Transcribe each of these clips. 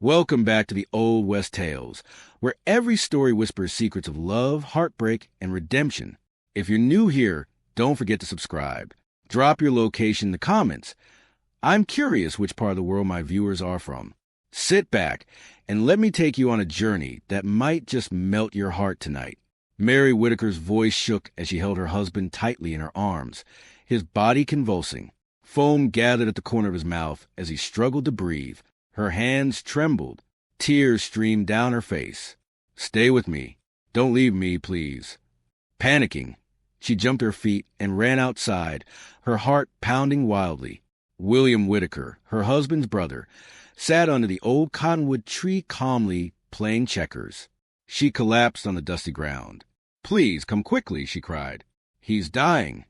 Welcome back to the Old West Tales, where every story whispers secrets of love, heartbreak, and redemption. If you're new here, don't forget to subscribe. Drop your location in the comments. I'm curious which part of the world my viewers are from. Sit back and let me take you on a journey that might just melt your heart tonight. Mary Whitaker's voice shook as she held her husband tightly in her arms, his body convulsing. Foam gathered at the corner of his mouth as he struggled to breathe. Her hands trembled. Tears streamed down her face. "Stay with me. Don't leave me, please." Panicking, she jumped to her feet and ran outside, her heart pounding wildly. William Whitaker, her husband's brother, sat under the old cottonwood tree calmly playing checkers. She collapsed on the dusty ground. "Please, come quickly," she cried. "He's dying."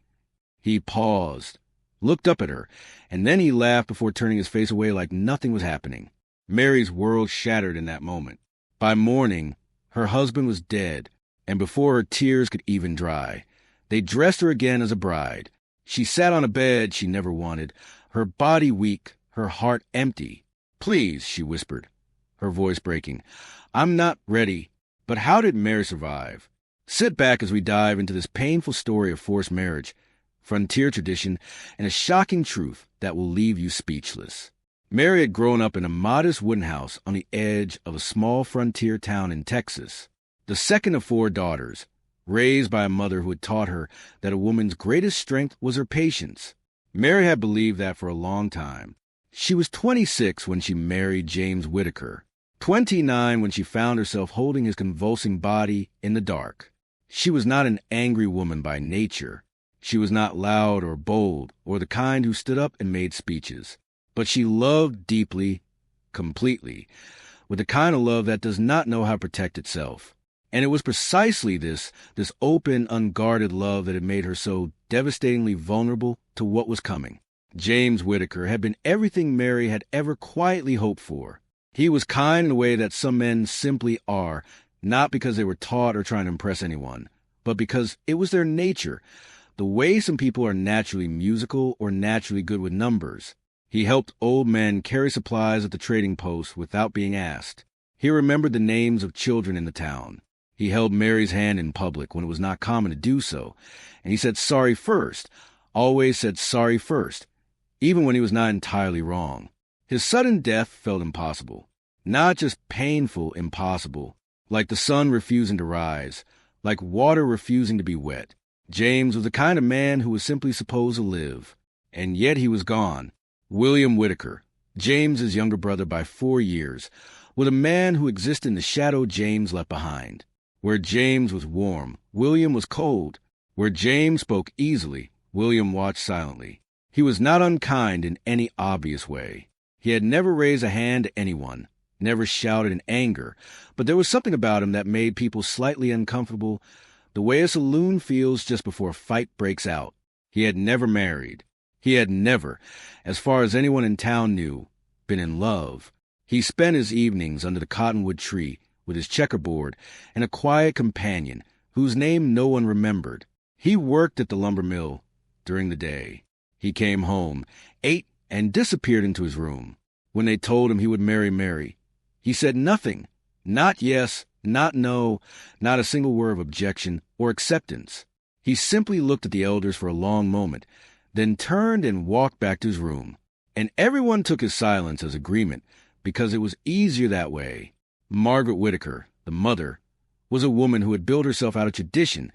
He paused, looked up at her, and then he laughed before turning his face away like nothing was happening. Mary's world shattered in that moment. By morning, her husband was dead, and before her tears could even dry, they dressed her again as a bride. She sat on a bed she never wanted, her body weak, her heart empty. "Please," she whispered, her voice breaking. "I'm not ready." But how did Mary survive? Sit back as we dive into this painful story of forced marriage, frontier tradition, and a shocking truth that will leave you speechless. Mary had grown up in a modest wooden house on the edge of a small frontier town in Texas, the second of 4 daughters, raised by a mother who had taught her that a woman's greatest strength was her patience. Mary had believed that for a long time. She was 26 when she married James Whitaker, 29 when she found herself holding his convulsing body in the dark. She was not an angry woman by nature. She was not loud or bold or the kind who stood up and made speeches. But she loved deeply, completely, with the kind of love that does not know how to protect itself. And it was precisely this open, unguarded love that had made her so devastatingly vulnerable to what was coming. James Whitaker had been everything Mary had ever quietly hoped for. He was kind in a way that some men simply are, not because they were taught or trying to impress anyone, but because it was their nature, the way some people are naturally musical or naturally good with numbers. He helped old men carry supplies at the trading post without being asked. He remembered the names of children in the town. He held Mary's hand in public when it was not common to do so, and he said sorry first, always said sorry first, even when he was not entirely wrong. His sudden death felt impossible. Not just painful, impossible, like the sun refusing to rise, like water refusing to be wet. James was the kind of man who was simply supposed to live, and yet he was gone. William Whitaker, James's younger brother by 4 years, was a man who existed in the shadow James left behind. Where James was warm, William was cold. Where James spoke easily, William watched silently. He was not unkind in any obvious way. He had never raised a hand to anyone, never shouted in anger, but there was something about him that made people slightly uncomfortable, the way a saloon feels just before a fight breaks out. He had never married. He had never, as far as anyone in town knew, been in love. He spent his evenings under the cottonwood tree with his checkerboard and a quiet companion whose name no one remembered. He worked at the lumber mill during the day. He came home, ate, and disappeared into his room. When they told him he would marry Mary, he said nothing. Not yes, not no, not a single word of objection or acceptance. He simply looked at the elders for a long moment, then turned and walked back to his room. And everyone took his silence as agreement, because it was easier that way. Margaret Whitaker, the mother, was a woman who had built herself out of tradition,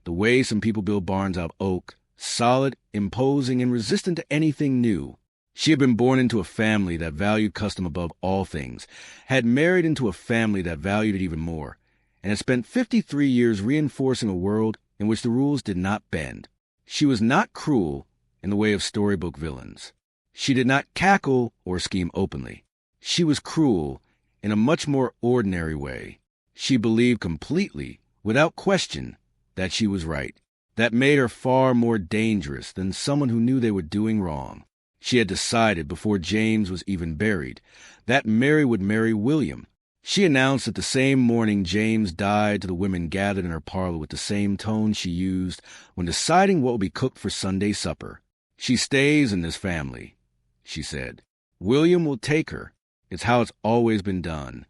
the way some people build barns out of oak, solid, imposing, and resistant to anything new. She had been born into a family that valued custom above all things, had married into a family that valued it even more, and had spent 53 years reinforcing a world in which the rules did not bend. She was not cruel in the way of storybook villains. She did not cackle or scheme openly. She was cruel in a much more ordinary way. She believed completely, without question, that she was right. That made her far more dangerous than someone who knew they were doing wrong. She had decided before James was even buried that Mary would marry William. She announced it the same morning James died to the women gathered in her parlor with the same tone she used when deciding what would be cooked for Sunday supper. "She stays in this family," she said. "William will take her. It's how it's always been done.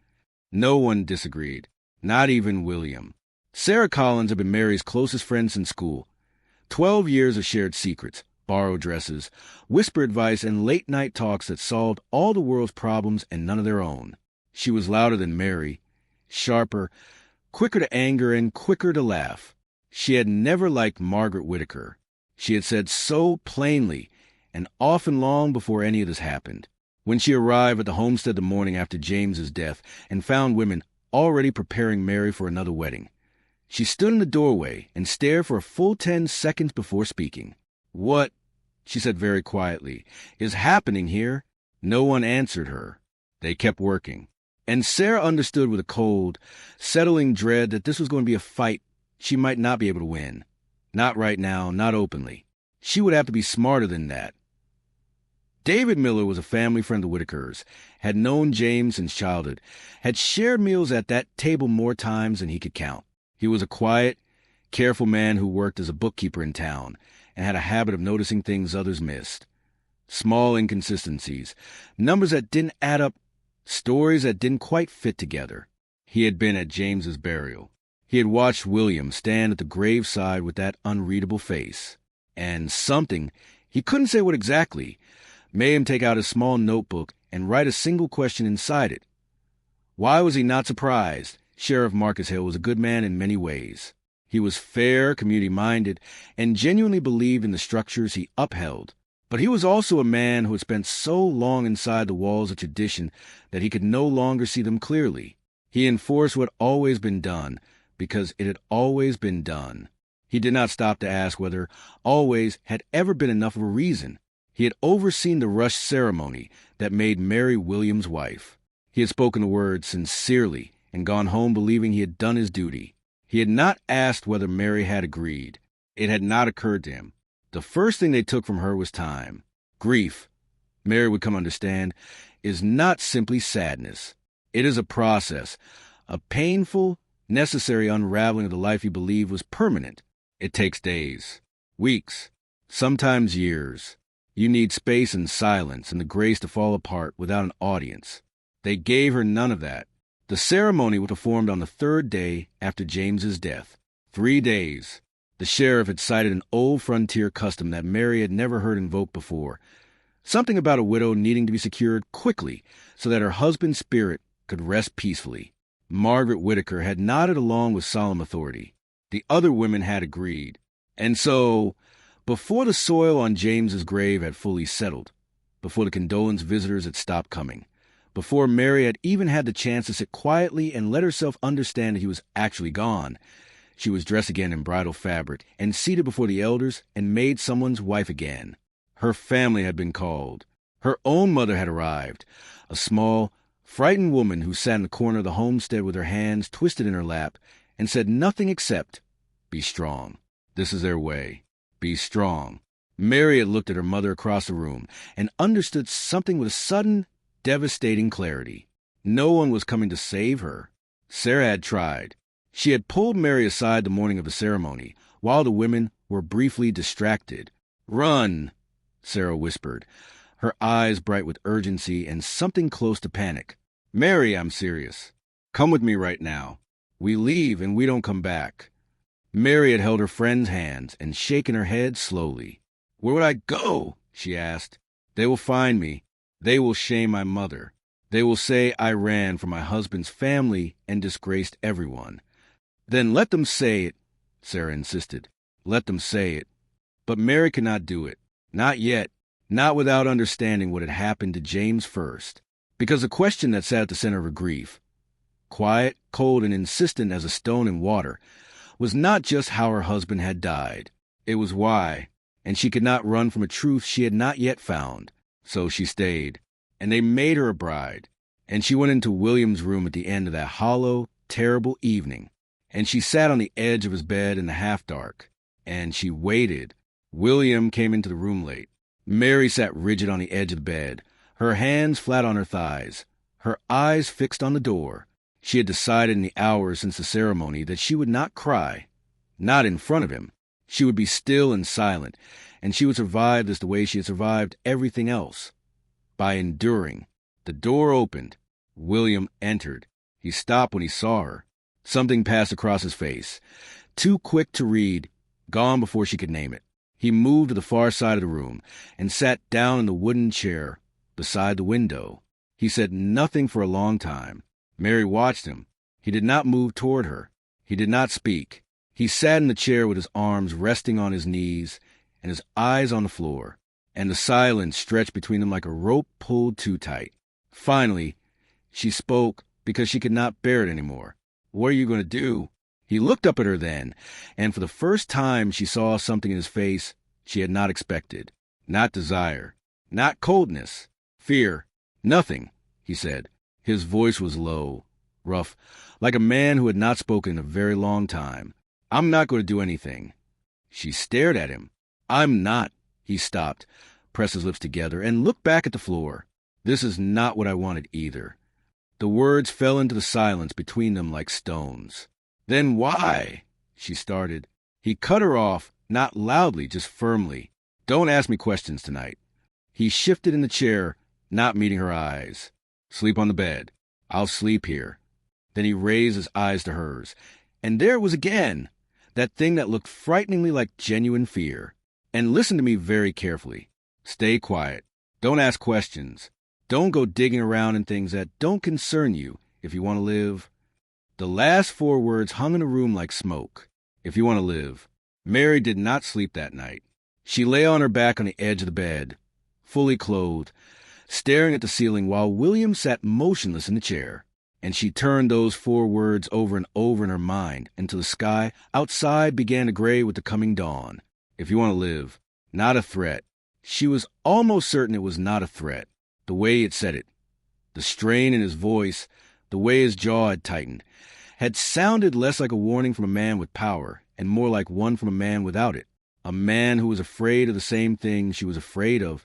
No one disagreed, not even William. Sarah Collins had been Mary's closest friend since school. 12 years of shared secrets, borrowed dresses, whisper advice, and late-night talks that solved all the world's problems and none of their own. She was louder than Mary, sharper, quicker to anger, and quicker to laugh. She had never liked Margaret Whittaker. She had said so plainly, and often long before any of this happened. When she arrived at the homestead the morning after James's death and found women already preparing Mary for another wedding, she stood in the doorway and stared for a full 10 seconds before speaking. "What," she said very quietly, "is happening here?" No one answered her. They kept working. And Sarah understood with a cold, settling dread that this was going to be a fight she might not be able to win. Not right now, not openly. She would have to be smarter than that. David Miller was a family friend of the Whittakers, had known James since childhood, had shared meals at that table more times than he could count. He was a quiet, careful man who worked as a bookkeeper in town and had a habit of noticing things others missed. Small inconsistencies, numbers that didn't add up, stories that didn't quite fit together. He had been at James's burial. He had watched William stand at the graveside with that unreadable face. And something, he couldn't say what exactly, made him take out his small notebook and write a single question inside it. Why was he not surprised? Sheriff Marcus Hill was a good man in many ways. He was fair, community-minded, and genuinely believed in the structures he upheld. But he was also a man who had spent so long inside the walls of tradition that he could no longer see them clearly. He enforced what had always been done, because it had always been done. He did not stop to ask whether always had ever been enough of a reason. He had overseen the rushed ceremony that made Mary Williams' wife. He had spoken the words sincerely and gone home believing he had done his duty. He had not asked whether Mary had agreed. It had not occurred to him. The first thing they took from her was time. Grief, Mary would come to understand, is not simply sadness. It is a process, a painful, necessary unraveling of the life you believed was permanent. It takes days, weeks, sometimes years. You need space and silence and the grace to fall apart without an audience. They gave her none of that. The ceremony was performed on the 3rd day after James's death. 3 days. The sheriff had cited an old frontier custom that Mary had never heard invoked before. Something about a widow needing to be secured quickly so that her husband's spirit could rest peacefully. Margaret Whittaker had nodded along with solemn authority. The other women had agreed. And so, before the soil on James's grave had fully settled, before the condolence visitors had stopped coming, before Mary had even had the chance to sit quietly and let herself understand that he was actually gone, she was dressed again in bridal fabric and seated before the elders and made someone's wife again. Her family had been called. Her own mother had arrived, a small, frightened woman who sat in the corner of the homestead with her hands twisted in her lap and said nothing except, "Be strong. This is their way. Be strong." Mary had looked at her mother across the room and understood something with a sudden, devastating clarity. No one was coming to save her. Sarah had tried. She had pulled Mary aside the morning of the ceremony, while the women were briefly distracted. "Run," Sarah whispered, her eyes bright with urgency and something close to panic. "Mary, I'm serious. Come with me right now. We leave and we don't come back." Mary had held her friend's hands and shaken her head slowly. "Where would I go?" she asked. "They will find me. They will shame my mother. They will say I ran from my husband's family and disgraced everyone." "Then let them say it," Sarah insisted. "Let them say it." But Mary could not do it. Not yet. Not without understanding what had happened to James first. Because the question that sat at the center of her grief, quiet, cold, and insistent as a stone in water, was not just how her husband had died. It was why, and she could not run from a truth she had not yet found. So she stayed, and they made her a bride, and she went into William's room at the end of that hollow, terrible evening, and she sat on the edge of his bed in the half-dark, and she waited. William came into the room late. Mary sat rigid on the edge of the bed, her hands flat on her thighs, her eyes fixed on the door. She had decided in the hours since the ceremony that she would not cry, not in front of him. She would be still and silent, and she would survive this the way she had survived everything else, by enduring. The door opened. William entered. He stopped when he saw her. Something passed across his face. Too quick to read, gone before she could name it. He moved to the far side of the room and sat down in the wooden chair beside the window. He said nothing for a long time. Mary watched him. He did not move toward her. He did not speak. He sat in the chair with his arms resting on his knees and his eyes on the floor, and the silence stretched between them like a rope pulled too tight. Finally, she spoke because she could not bear it anymore. "What are you going to do?" He looked up at her then, and for the first time she saw something in his face she had not expected. Not desire, not coldness, fear, nothing, he said. His voice was low, rough, like a man who had not spoken in a very long time. "I'm not going to do anything." She stared at him. "I'm not." He stopped, pressed his lips together, and looked back at the floor. "This is not what I wanted either." The words fell into the silence between them like stones. "Then why?" she started. He cut her off, not loudly, just firmly. "Don't ask me questions tonight." He shifted in the chair, not meeting her eyes. "Sleep on the bed. I'll sleep here." Then he raised his eyes to hers, and there it was again, that thing that looked frighteningly like genuine fear. "And listen to me very carefully. Stay quiet. Don't ask questions. Don't go digging around in things that don't concern you if you want to live." The last 4 words hung in the room like smoke. If you want to live. Mary did not sleep that night. She lay on her back on the edge of the bed, fully clothed, staring at the ceiling while William sat motionless in the chair. And she turned those 4 words over and over in her mind until the sky outside began to gray with the coming dawn. If you want to live. Not a threat. She was almost certain it was not a threat. The way it said it, the strain in his voice, the way his jaw had tightened, had sounded less like a warning from a man with power and more like one from a man without it. A man who was afraid of the same thing she was afraid of.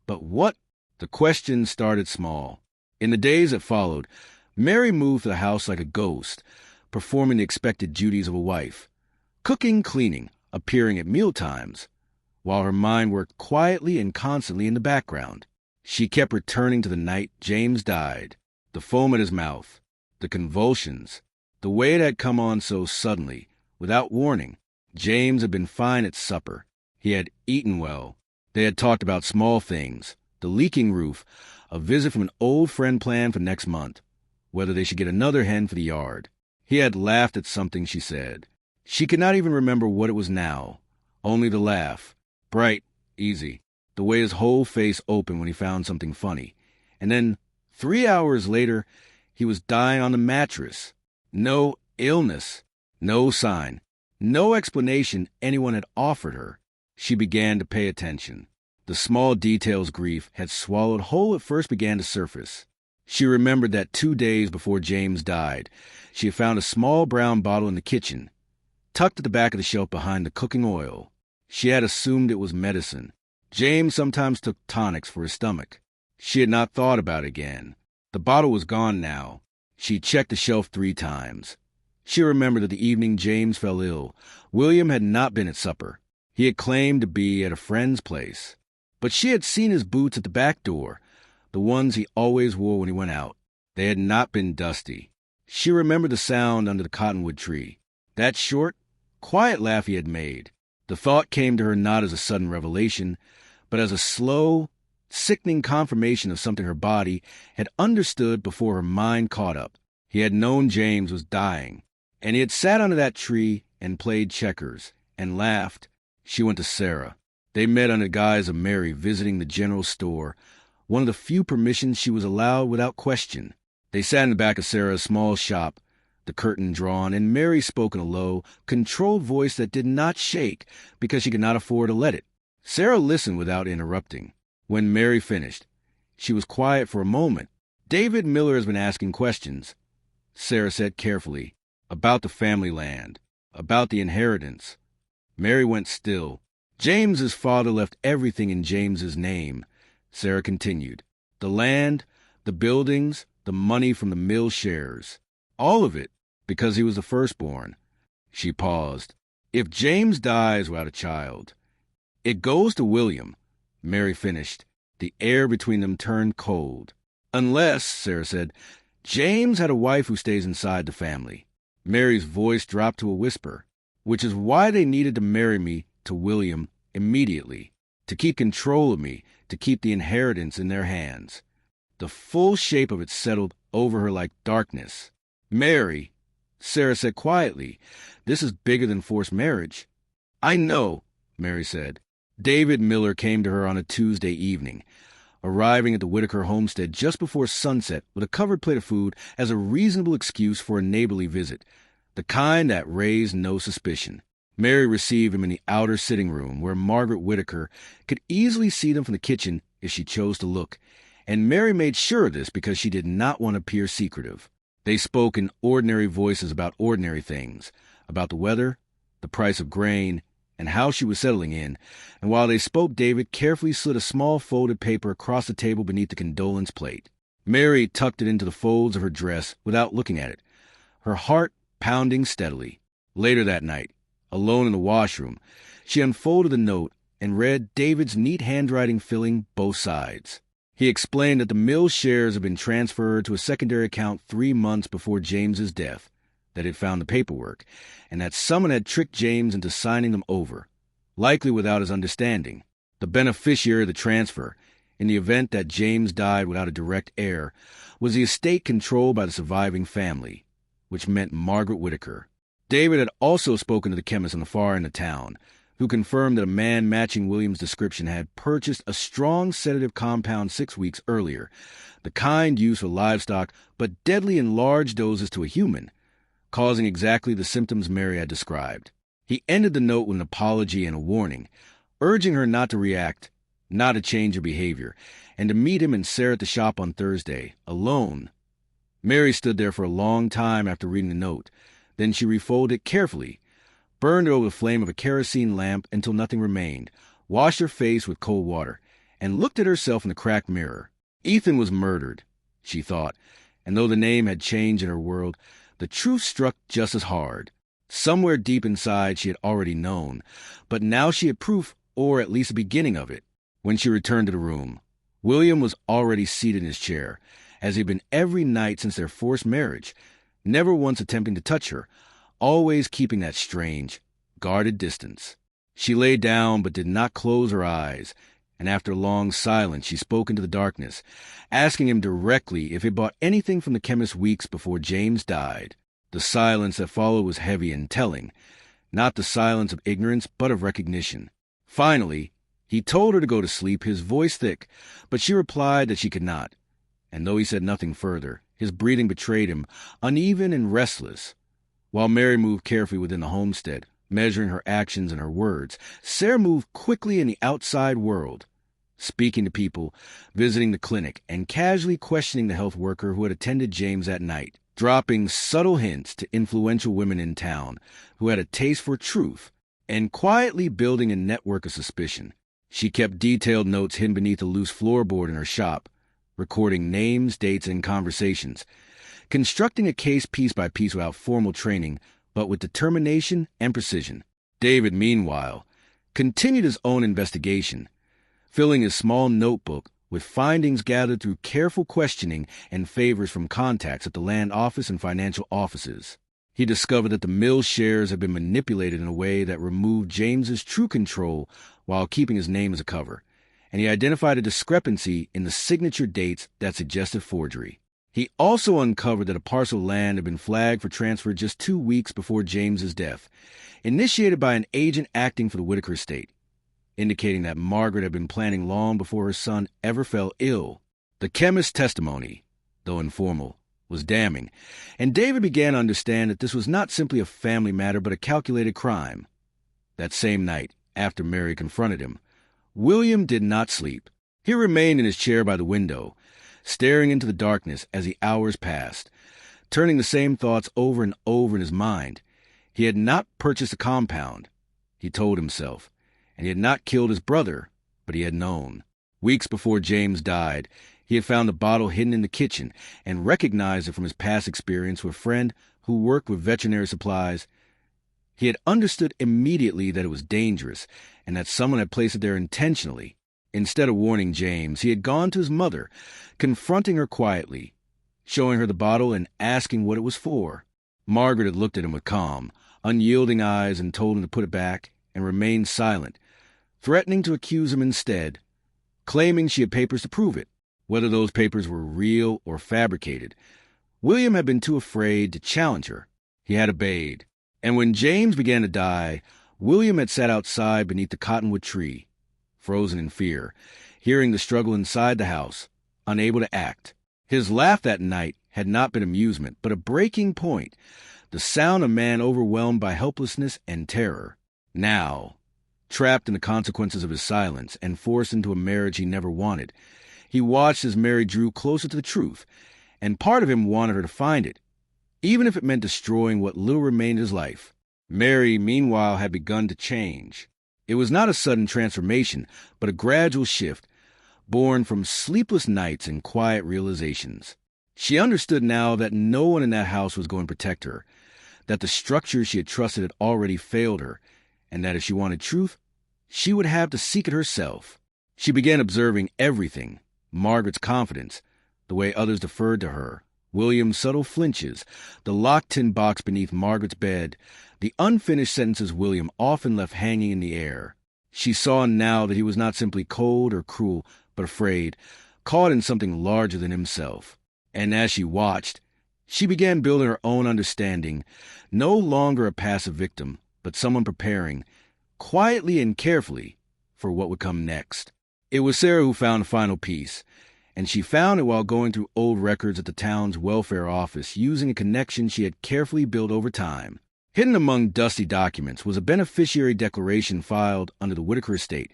But what? The question started small. In the days that followed, Mary moved to the house like a ghost, performing the expected duties of a wife. Cooking, cleaning, appearing at mealtimes, while her mind worked quietly and constantly in the background. She kept returning to the night James died, the foam at his mouth, the convulsions, the way it had come on so suddenly, without warning. James had been fine at supper. He had eaten well. They had talked about small things, the leaking roof, a visit from an old friend planned for next month, whether they should get another hen for the yard. He had laughed at something she said. She could not even remember what it was now, only the laugh, bright, easy, the way his whole face opened when he found something funny. And then, 3 hours later, he was dying on the mattress. No illness, no sign, no explanation anyone had offered her. She began to pay attention. The small details grief had swallowed whole at first began to surface. She remembered that 2 days before James died, she had found a small brown bottle in the kitchen, tucked at the back of the shelf behind the cooking oil. She had assumed it was medicine. James sometimes took tonics for his stomach. She had not thought about it again. The bottle was gone now. She checked the shelf 3 times. She remembered that the evening James fell ill, William had not been at supper. He had claimed to be at a friend's place. But she had seen his boots at the back door, the ones he always wore when he went out. They had not been dusty. She remembered the sound under the cottonwood tree, that short, quiet laugh he had made. The thought came to her not as a sudden revelation, but as a slow, sickening confirmation of something her body had understood before her mind caught up. He had known James was dying, and he had sat under that tree and played checkers and laughed. She went to Sarah. They met under the guise of Mary visiting the general store, one of the few permissions she was allowed without question. They sat in the back of Sarah's small shop, the curtain drawn, and Mary spoke in a low, controlled voice that did not shake because she could not afford to let it. Sarah listened without interrupting. When Mary finished, she was quiet for a moment. "David Miller has been asking questions," Sarah said carefully, "about the family land, about the inheritance." Mary went still. "James's father left everything in James's name," Sarah continued. "The land, the buildings, the money from the mill shares. All of it, because he was the firstborn." She paused. "If James dies without a child, it goes to William." Mary finished. The air between them turned cold. Unless, Sarah said, James had a wife who stays inside the family. Mary's voice dropped to a whisper, which is why they needed to marry me to William immediately, to keep control of me, to keep the inheritance in their hands. The full shape of it settled over her like darkness. Mary, Sarah said quietly, this is bigger than forced marriage. I know, Mary said. David Miller came to her on a Tuesday evening, arriving at the Whitaker homestead just before sunset with a covered plate of food as a reasonable excuse for a neighborly visit, the kind that raised no suspicion. Mary received him in the outer sitting room where Margaret Whitaker could easily see them from the kitchen if she chose to look, and Mary made sure of this because she did not want to appear secretive. They spoke in ordinary voices about ordinary things, about the weather, the price of grain, and how she was settling in, and while they spoke, David carefully slid a small folded paper across the table beneath the condolence plate. Mary tucked it into the folds of her dress without looking at it, her heart pounding steadily. Later that night, alone in the washroom, she unfolded the note and read David's neat handwriting filling both sides. He explained that the mill shares had been transferred to a secondary account 3 months before James's death, that it found the paperwork, and that someone had tricked James into signing them over, likely without his understanding. The beneficiary of the transfer, in the event that James died without a direct heir, was the estate controlled by the surviving family, which meant Margaret Whitaker. David had also spoken to the chemist on the far end of town, who confirmed that a man matching William's description had purchased a strong sedative compound 6 weeks earlier, the kind used for livestock but deadly in large doses to a human, causing exactly the symptoms Mary had described. He ended the note with an apology and a warning, urging her not to react, not to change her behavior, and to meet him and Sarah at the shop on Thursday, alone. Mary stood there for a long time after reading the note. Then she refolded it carefully, burned it over the flame of a kerosene lamp until nothing remained, washed her face with cold water, and looked at herself in the cracked mirror. Ethan was murdered, she thought, and though the name had changed in her world, the truth struck just as hard. Somewhere deep inside she had already known, but now she had proof, or at least the beginning of it. When she returned to the room, William was already seated in his chair, as he had been every night since their forced marriage, never once attempting to touch her, always keeping that strange, guarded distance. She lay down but did not close her eyes, and after a long silence she spoke into the darkness, asking him directly if he bought anything from the chemist weeks before James died. The silence that followed was heavy and telling, not the silence of ignorance but of recognition. Finally, he told her to go to sleep, his voice thick, but she replied that she could not, and though he said nothing further, his breathing betrayed him, uneven and restless. While Mary moved carefully within the homestead, measuring her actions and her words, Sarah moved quickly in the outside world, speaking to people, visiting the clinic, and casually questioning the health worker who had attended James that night, dropping subtle hints to influential women in town who had a taste for truth, and quietly building a network of suspicion. She kept detailed notes hidden beneath a loose floorboard in her shop, recording names, dates, and conversations, constructing a case piece by piece without formal training, but with determination and precision. David, meanwhile, continued his own investigation, filling his small notebook with findings gathered through careful questioning and favors from contacts at the land office and financial offices. He discovered that the mill shares had been manipulated in a way that removed James's true control while keeping his name as a cover, and he identified a discrepancy in the signature dates that suggested forgery. He also uncovered that a parcel of land had been flagged for transfer just 2 weeks before James's death, initiated by an agent acting for the Whitaker estate, indicating that Margaret had been planning long before her son ever fell ill. The chemist's testimony, though informal, was damning, and David began to understand that this was not simply a family matter but a calculated crime. That same night, after Mary confronted him, William did not sleep. He remained in his chair by the window, staring into the darkness as the hours passed, turning the same thoughts over and over in his mind. He had not purchased a compound, he told himself, and he had not killed his brother, but he had known. Weeks before James died, he had found the bottle hidden in the kitchen and recognized it from his past experience with a friend who worked with veterinary supplies. He had understood immediately that it was dangerous and that someone had placed it there intentionally. Instead of warning James, he had gone to his mother, confronting her quietly, showing her the bottle and asking what it was for. Margaret had looked at him with calm, unyielding eyes and told him to put it back and remain silent, threatening to accuse him instead, claiming she had papers to prove it, whether those papers were real or fabricated. William had been too afraid to challenge her. He had obeyed. And when James began to die, William had sat outside beneath the cottonwood tree, frozen in fear, hearing the struggle inside the house, unable to act. His laugh that night had not been amusement, but a breaking point, the sound of a man overwhelmed by helplessness and terror. Now, trapped in the consequences of his silence and forced into a marriage he never wanted, he watched as Mary drew closer to the truth, and part of him wanted her to find it, even if it meant destroying what little remained of his life. Mary, meanwhile, had begun to change. It was not a sudden transformation, but a gradual shift, born from sleepless nights and quiet realizations. She understood now that no one in that house was going to protect her, that the structure she had trusted had already failed her, and that if she wanted truth, she would have to seek it herself. She began observing everything: Margaret's confidence, the way others deferred to her, William's subtle flinches, the locked tin box beneath Margaret's bed, the unfinished sentences William often left hanging in the air. She saw now that he was not simply cold or cruel, but afraid, caught in something larger than himself. And as she watched, she began building her own understanding, no longer a passive victim, but someone preparing, quietly and carefully, for what would come next. It was Sarah who found the final piece, and she found it while going through old records at the town's welfare office, using a connection she had carefully built over time. Hidden among dusty documents was a beneficiary declaration filed under the Whitaker estate,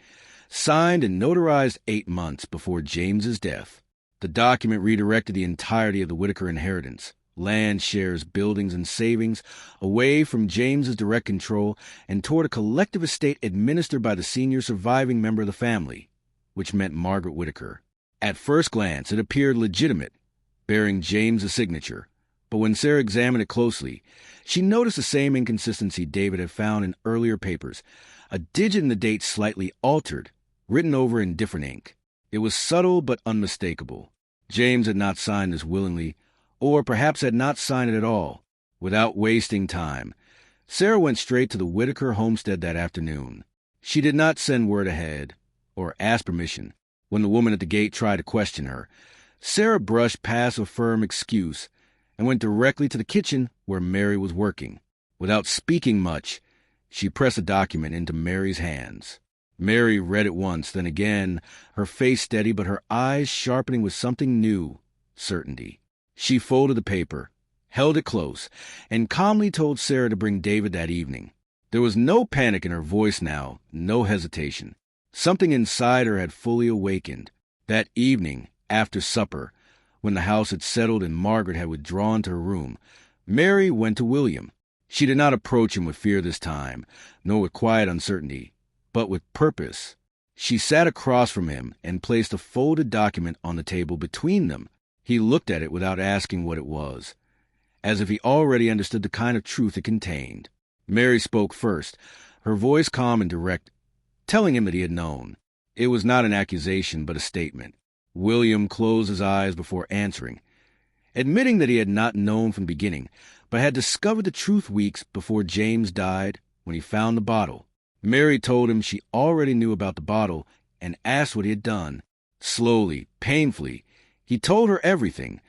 signed and notarized 8 months before James's death. The document redirected the entirety of the Whitaker inheritance, land, shares, buildings, and savings, away from James's direct control and toward a collective estate administered by the senior surviving member of the family, which meant Margaret Whitaker. At first glance, it appeared legitimate, bearing James's signature, but when Sarah examined it closely, she noticed the same inconsistency David had found in earlier papers, a digit in the date slightly altered, written over in different ink. It was subtle but unmistakable. James had not signed this willingly, or perhaps had not signed it at all. Without wasting time, Sarah went straight to the Whitaker homestead that afternoon. She did not send word ahead, or ask permission. When the woman at the gate tried to question her, Sarah brushed past a firm excuse and went directly to the kitchen where Mary was working. Without speaking much, she pressed the document into Mary's hands. Mary read it once, then again, her face steady but her eyes sharpening with something new, certainty. She folded the paper, held it close, and calmly told Sarah to bring David that evening. There was no panic in her voice now, no hesitation. Something inside her had fully awakened. That evening, after supper, when the house had settled and Margaret had withdrawn to her room, Mary went to William. She did not approach him with fear this time, nor with quiet uncertainty, but with purpose. She sat across from him and placed a folded document on the table between them. He looked at it without asking what it was, as if he already understood the kind of truth it contained. Mary spoke first, her voice calm and direct, telling him that he had known. It was not an accusation, but a statement. William closed his eyes before answering, admitting that he had not known from the beginning, but had discovered the truth weeks before James died when he found the bottle. Mary told him she already knew about the bottle and asked what he had done. Slowly, painfully, he told her everything: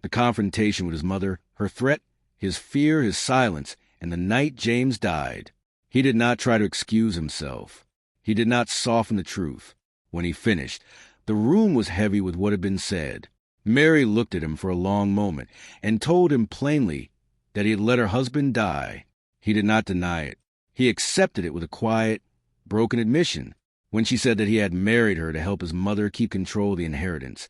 the confrontation with his mother, her threat, his fear, his silence, and the night James died. He did not try to excuse himself. He did not soften the truth. When he finished, the room was heavy with what had been said. Mary looked at him for a long moment and told him plainly that he had let her husband die. He did not deny it. He accepted it with a quiet, broken admission. When she said that he had married her to help his mother keep control of the inheritance,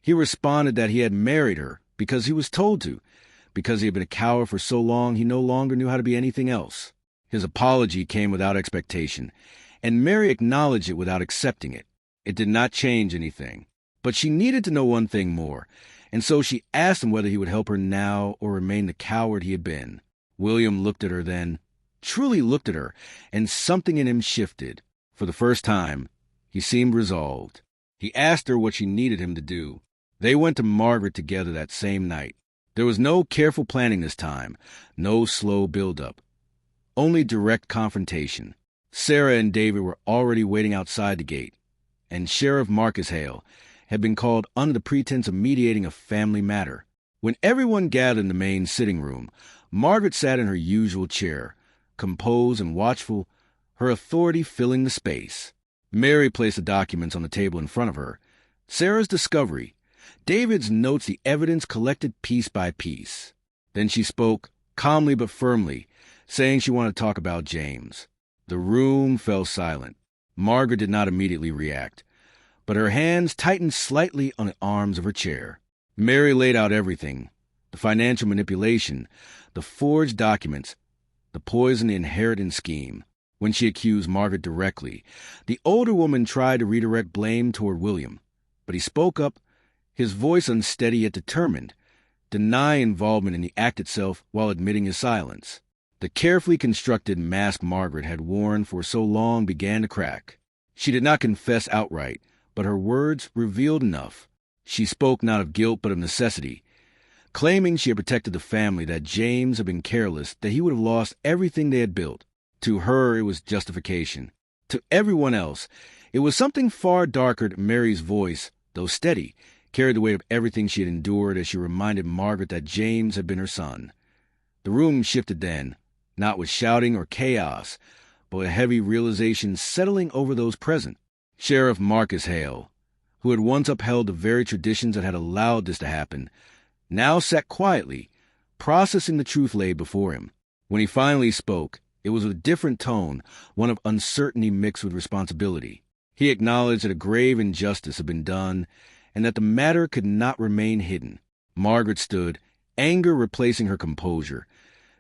he responded that he had married her because he was told to, because he had been a coward for so long he no longer knew how to be anything else. His apology came without expectation, and Mary acknowledged it without accepting it. It did not change anything. But she needed to know one thing more, and so she asked him whether he would help her now or remain the coward he had been. William looked at her then, truly looked at her, and something in him shifted. For the first time, He seemed resolved. He asked her what she needed him to do. They went to Margaret together that same night. There was no careful planning this time, no slow build-up. Only direct confrontation. Sarah and David were already waiting outside the gate, and Sheriff Marcus Hale had been called under the pretense of mediating a family matter. When everyone gathered in the main sitting room, Margaret sat in her usual chair, composed and watchful, her authority filling the space. Mary placed the documents on the table in front of her. Sarah's discovery, David's notes, the evidence collected piece by piece. Then she spoke, calmly but firmly, saying she wanted to talk about James. The room fell silent. Margaret did not immediately react, but her hands tightened slightly on the arms of her chair. Mary laid out everything: the financial manipulation, the forged documents, the poison inheritance scheme. When she accused Margaret directly, the older woman tried to redirect blame toward William, but he spoke up, his voice unsteady yet determined, denying involvement in the act itself while admitting his silence. The carefully constructed mask Margaret had worn for so long began to crack. She did not confess outright, but her words revealed enough. She spoke not of guilt but of necessity, claiming she had protected the family, that James had been careless, that he would have lost everything they had built. To her, it was justification. To everyone else, it was something far darker. Mary's voice, though steady, carried the weight of everything she had endured as she reminded Margaret that James had been her son. The room shifted then, not with shouting or chaos, but with a heavy realization settling over those present. Sheriff Marcus Hale, who had once upheld the very traditions that had allowed this to happen, now sat quietly, processing the truth laid before him. When he finally spoke, it was with a different tone, one of uncertainty mixed with responsibility. He acknowledged that a grave injustice had been done, and that the matter could not remain hidden. Margaret stood, anger replacing her composure,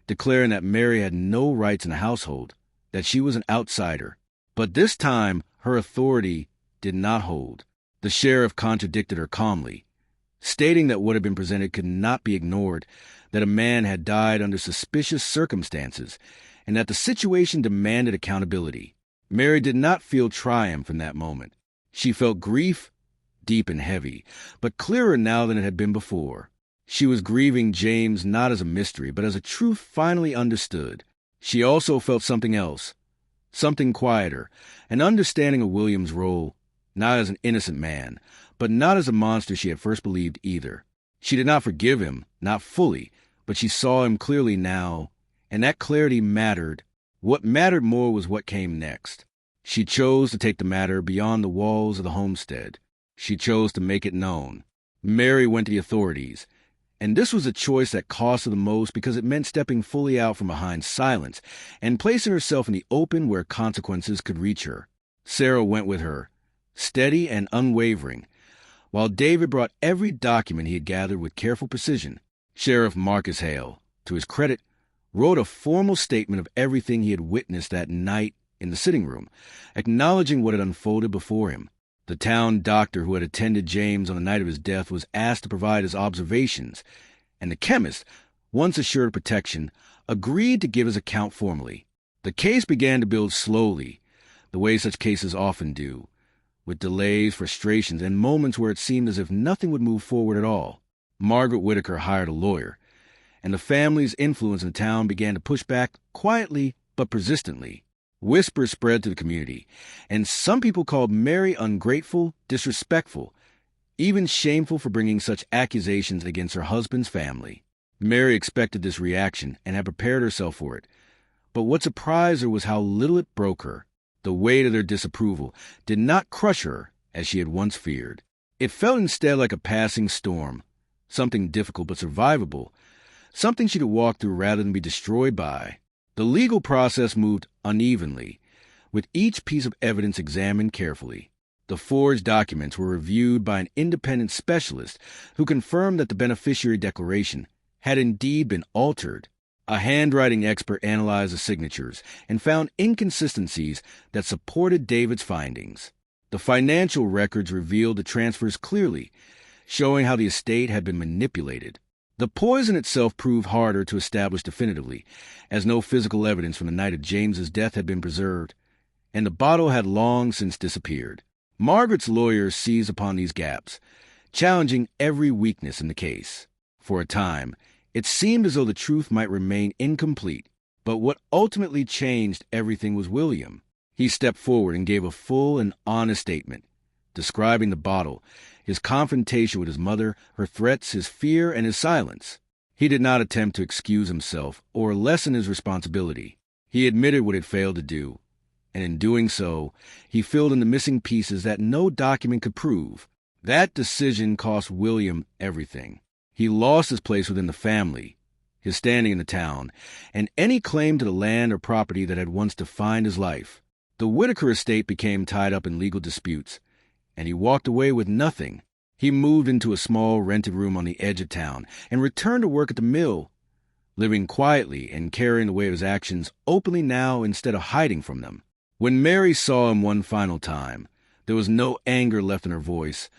declaring that Mary had no rights in the household, that she was an outsider. But this time, her authority did not hold. The sheriff contradicted her calmly, stating that what had been presented could not be ignored, that a man had died under suspicious circumstances, and that the situation demanded accountability. Mary did not feel triumph in that moment. She felt grief, deep and heavy, but clearer now than it had been before. She was grieving James not as a mystery, but as a truth finally understood. She also felt something else, something quieter, an understanding of William's role, not as an innocent man, but not as a monster she had first believed either. She did not forgive him, not fully, but she saw him clearly now, and that clarity mattered. What mattered more was what came next. She chose to take the matter beyond the walls of the homestead. She chose to make it known. Mary went to the authorities, and this was a choice that cost her the most because it meant stepping fully out from behind silence and placing herself in the open where consequences could reach her. Sarah went with her, steady and unwavering, while David brought every document he had gathered with careful precision. Sheriff Marcus Hale, to his credit, wrote a formal statement of everything he had witnessed that night in the sitting room, acknowledging what had unfolded before him. The town doctor who had attended James on the night of his death was asked to provide his observations, and the chemist, once assured of protection, agreed to give his account formally. The case began to build slowly, the way such cases often do, with delays, frustrations, and moments where it seemed as if nothing would move forward at all. Margaret Whitaker hired a lawyer, and the family's influence in the town began to push back quietly but persistently. Whispers spread to the community, and some people called Mary ungrateful, disrespectful, even shameful for bringing such accusations against her husband's family. Mary expected this reaction and had prepared herself for it, but what surprised her was how little it broke her. The weight of their disapproval did not crush her as she had once feared. It felt instead like a passing storm, something difficult but survivable, something she could walk through rather than be destroyed by. The legal process moved unevenly, with each piece of evidence examined carefully. The forged documents were reviewed by an independent specialist who confirmed that the beneficiary declaration had indeed been altered. A handwriting expert analyzed the signatures and found inconsistencies that supported David's findings. The financial records revealed the transfers clearly, showing how the estate had been manipulated. The poison itself proved harder to establish definitively, as no physical evidence from the night of James's death had been preserved, and the bottle had long since disappeared. Margaret's lawyer seized upon these gaps, challenging every weakness in the case. For a time, it seemed as though the truth might remain incomplete, but what ultimately changed everything was William. He stepped forward and gave a full and honest statement, describing the bottle, his confrontation with his mother, her threats, his fear, and his silence. He did not attempt to excuse himself or lessen his responsibility. He admitted what he had failed to do, and in doing so, he filled in the missing pieces that no document could prove. That decision cost William everything. He lost his place within the family, his standing in the town, and any claim to the land or property that had once defined his life. The Whitaker estate became tied up in legal disputes, and he walked away with nothing. He moved into a small rented room on the edge of town and returned to work at the mill, living quietly and carrying the weight of his actions openly now instead of hiding from them. When Mary saw him one final time, there was no anger left in her voice,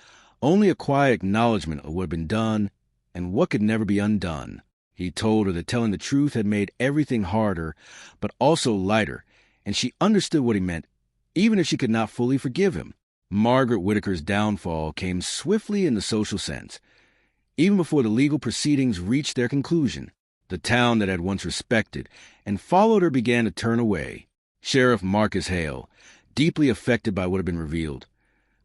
only a quiet acknowledgement of what had been done and what could never be undone. He told her that telling the truth had made everything harder, but also lighter, and she understood what he meant, even if she could not fully forgive him. Margaret Whitaker's downfall came swiftly in the social sense. Even before the legal proceedings reached their conclusion, the town that had once respected and followed her began to turn away. Sheriff Marcus Hale, deeply affected by what had been revealed,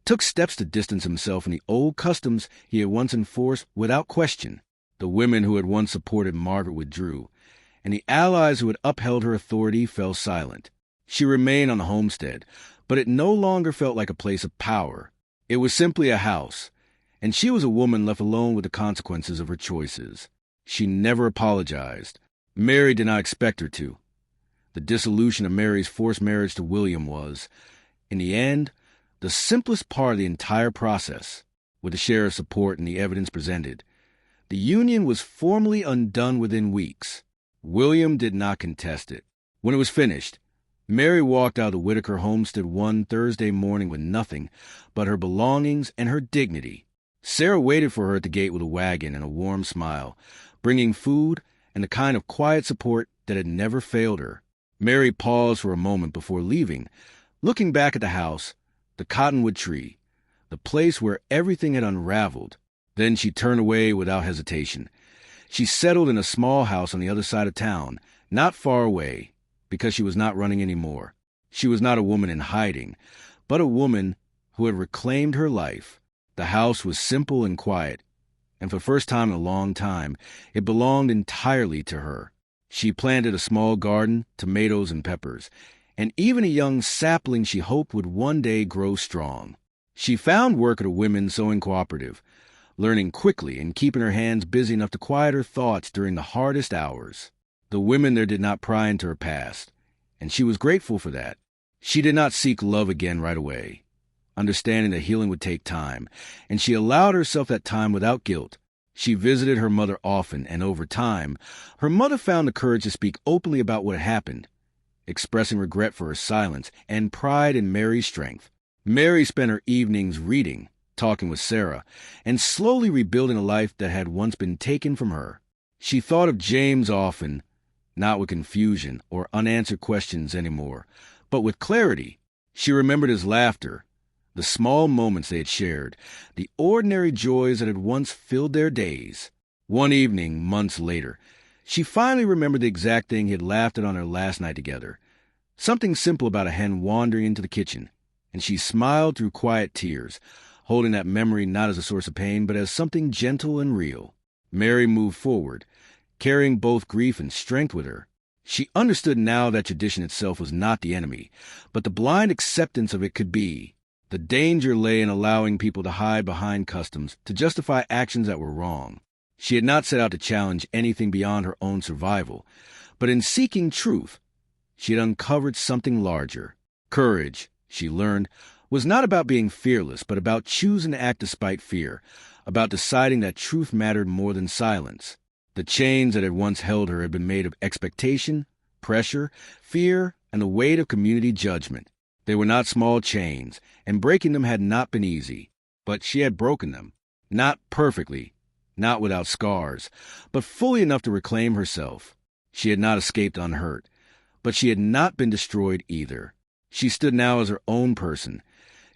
took steps to distance himself from the old customs he had once enforced without question. The women who had once supported Margaret withdrew, and the allies who had upheld her authority fell silent. She remained on the homestead, but it no longer felt like a place of power. It was simply a house, and she was a woman left alone with the consequences of her choices. She never apologized. Mary did not expect her to. The dissolution of Mary's forced marriage to William was, in the end, the simplest part of the entire process. With the sheriff's support and the evidence presented, the union was formally undone within weeks. William did not contest it. When it was finished, Mary walked out of the Whitaker homestead one Thursday morning with nothing but her belongings and her dignity. Sarah waited for her at the gate with a wagon and a warm smile, bringing food and the kind of quiet support that had never failed her. Mary paused for a moment before leaving, looking back at the house, the cottonwood tree, the place where everything had unraveled. Then she turned away without hesitation. She settled in a small house on the other side of town, not far away, because she was not running anymore. She was not a woman in hiding, but a woman who had reclaimed her life. The house was simple and quiet, and for the first time in a long time, it belonged entirely to her. She planted a small garden, tomatoes and peppers, and even a young sapling she hoped would one day grow strong. She found work at a women's sewing cooperative, learning quickly and keeping her hands busy enough to quiet her thoughts during the hardest hours. The women there did not pry into her past, and she was grateful for that. She did not seek love again right away, understanding that healing would take time, and she allowed herself that time without guilt. She visited her mother often, and over time, her mother found the courage to speak openly about what had happened, expressing regret for her silence and pride in Mary's strength. Mary spent her evenings reading, talking with Sarah, and slowly rebuilding a life that had once been taken from her. She thought of James often, not with confusion or unanswered questions anymore, but with clarity. She remembered his laughter, the small moments they had shared, the ordinary joys that had once filled their days. One evening, months later, she finally remembered the exact thing he had laughed at on their last night together. Something simple about a hen wandering into the kitchen, and she smiled through quiet tears, holding that memory not as a source of pain, but as something gentle and real. Mary moved forward, carrying both grief and strength with her. She understood now that tradition itself was not the enemy, but the blind acceptance of it could be. The danger lay in allowing people to hide behind customs to justify actions that were wrong. She had not set out to challenge anything beyond her own survival, but in seeking truth, she had uncovered something larger. Courage, she learned, was not about being fearless, but about choosing to act despite fear, about deciding that truth mattered more than silence. The chains that had once held her had been made of expectation, pressure, fear, and the weight of community judgment. They were not small chains, and breaking them had not been easy. But she had broken them. Not perfectly, not without scars, but fully enough to reclaim herself. She had not escaped unhurt, but she had not been destroyed either. She stood now as her own person,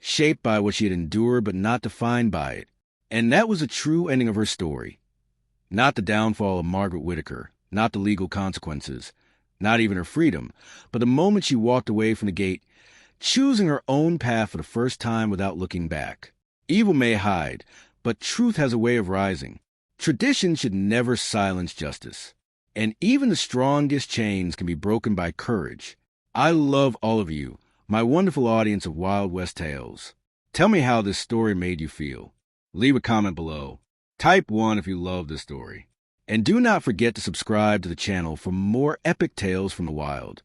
shaped by what she had endured but not defined by it. And that was a true ending of her story. Not the downfall of Margaret Whittaker, not the legal consequences, not even her freedom, but the moment she walked away from the gate, choosing her own path for the first time without looking back. Evil may hide, but truth has a way of rising. Tradition should never silence justice. And even the strongest chains can be broken by courage. I love all of you, my wonderful audience of Wild West Tales. Tell me how this story made you feel. Leave a comment below. Type 1 if you love this story. And do not forget to subscribe to the channel for more epic tales from the wild.